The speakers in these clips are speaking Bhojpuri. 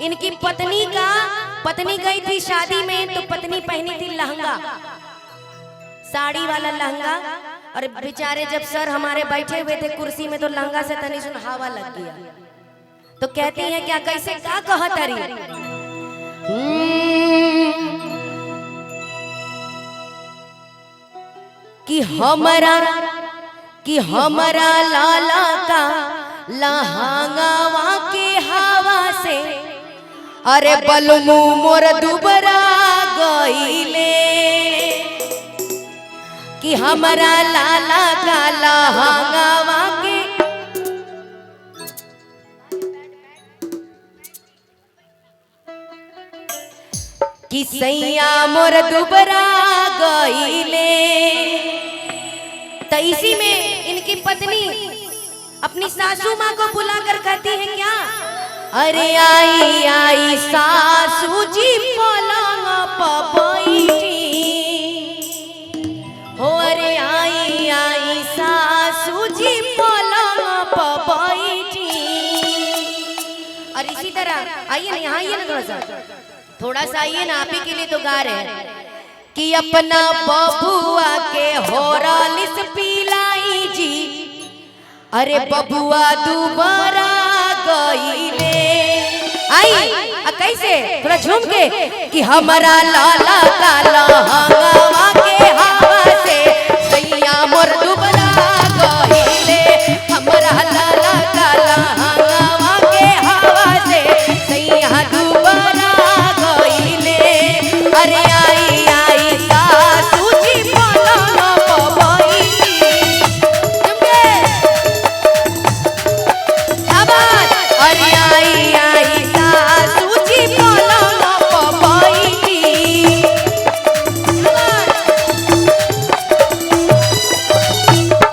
इनकी पत्नी गई थी शादी में, तो पत्नी पहनी थी लहंगा, साड़ी वाला लहंगा। और बेचारे जब सर हमारे बैठे हुए थे कुर्सी में, तो लहंगा से तनी सुन हवा लग गया। तो कहती हैं क्या, कैसे क्या कहत रही कि हमरा लाला का लहंगावा के हवा से अरे बलमू मोर दुबरा गईले, कि हमरा लाला का लहंगावा के कि सैया मोर दुबरा गईले। तो इसी में इनकी पत्नी अपनी सासू माँ को बुलाकर कहती है क्या, अरे आई आई सासू जी पलंग पर बैठी हो, अरे आई आई सासू जी पलंग पर बैठी। और इसी तरह आइए ना, यहाँ आइए ना, थोड़ा सा आइए ना, आप ही के लिए तो गा रहे हैं कि अपना बबुआ के होरलिस पिलाई जी, अरे बबुआ दुबारा गईले। आई कैसे, थोड़ा झूम के कि हमारा लाला का लहंगावा के हवा से सैया मोर दुबारा गईले, हमारा लाला का लहंगावा के हवा से सैया दुबारा गईले। अरे आई आई सासू जी पलंग पर बैठी, अरे आई आई सासू जी पलंग पर बैठी।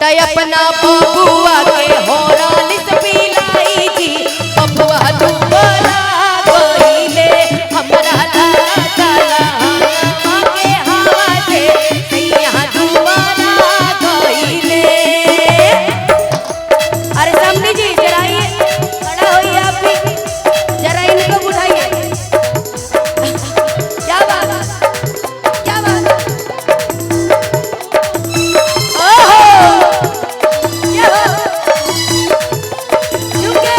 तय अपना बबुआ के होरलिस पिलाई जी, बबुआ दुबारा गईले, हमरा लाला का लहंगावा के हवा से सैया दुबारा गईले। अरे समझी जी जरा ये खड़ा होइए, आप भी जरा इनको उठाइए। क्या बात, क्या बात, ओहो क्या चुके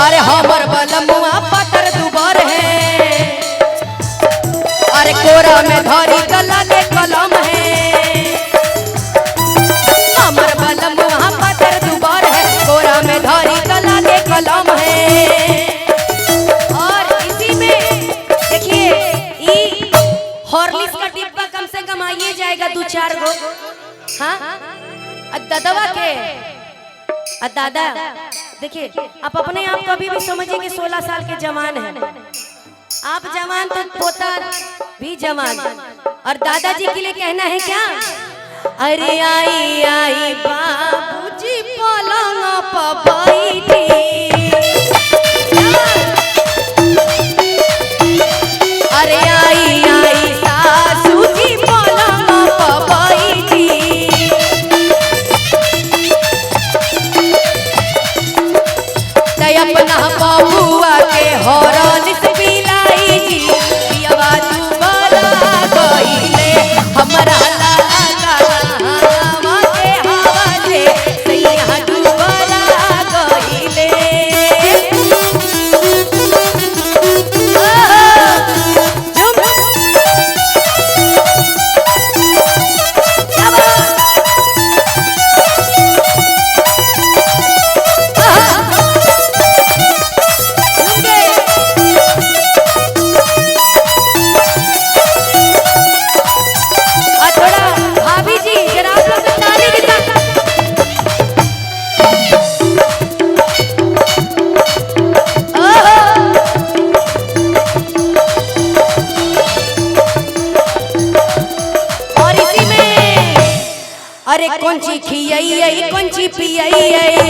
अरे हमर बलमुआ पतर दुबर है, अरे कोरा में धरी गला के कलम है। हमर बलमुआ पतर दुबर है, कोरा में धरी गला के कलम है। और इसी में देखिए ई हॉर्लिक्स का डिब्बा कम से कम आइए जाएगा 2-4 गो। हाँ ददवा के दादा देखिए, आप अपने आप को अभी भी समझिए कि 16 साल के जवान हैं आप, जवान तो पोता भी जवान। और दादाजी के लिए कहना है क्या, अरे आई आई बाबूजी पलंग पर बैठी, अरे आई आई सासू जी पलंग पर बैठी। अपना बबुआ के होरलिस पिलाई जी, पियवा दुबारा गईले, हमरा लाला का लहंगावा के हवा से सैया दुबारा गईले। कौन ची खियाई कौन ची पियाई